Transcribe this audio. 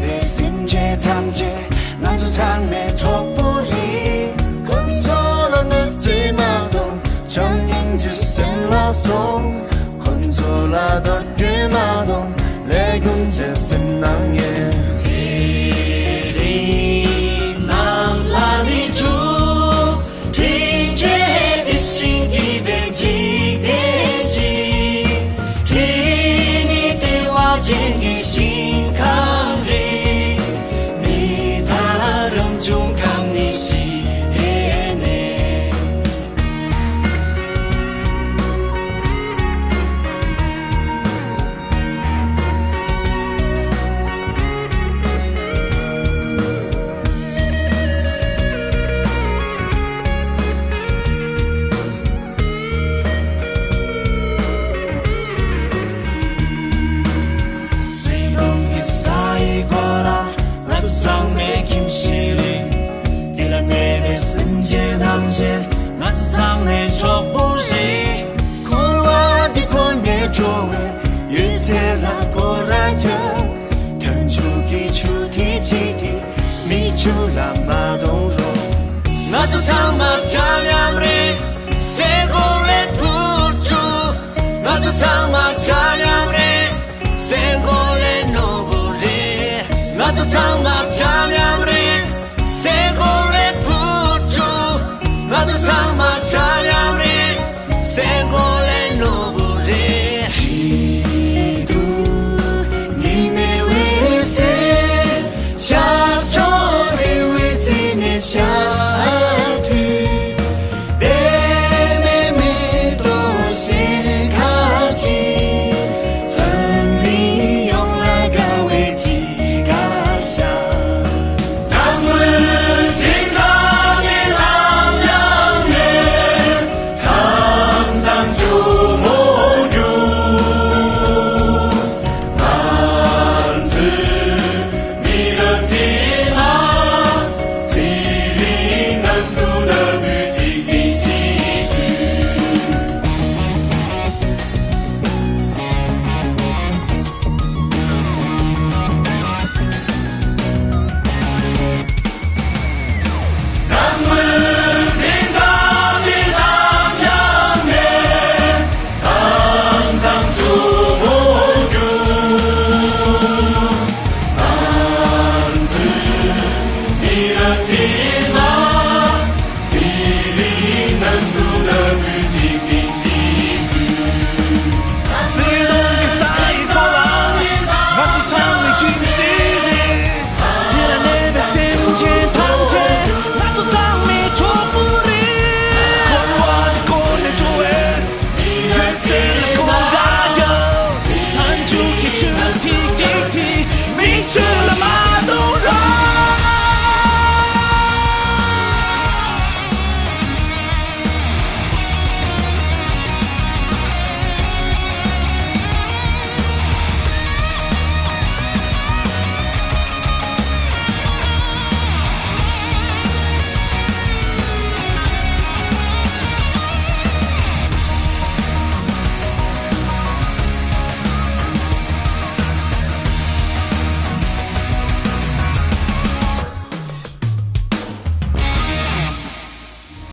被心结烫结，满足场面捉不离，工作了的最矛盾，证明只剩拉松，困住了的越矛盾，泪滚着身囊也。建议心抗力，你他人中抗你心点内。那只场内捉不离，苦辣的困也周围，遇见了果然有，腾出一出提起的，迷住了马东肉。那只场马加两里，谁过来不住？那只场马加两里，谁过来弄不离？那只场马加两里，谁过来不住？那只场马加两里，谁过来弄不离？嫉妒你没为谁，假装你为自己下腿，别没多些客气，分离用来搞危机搞笑。你的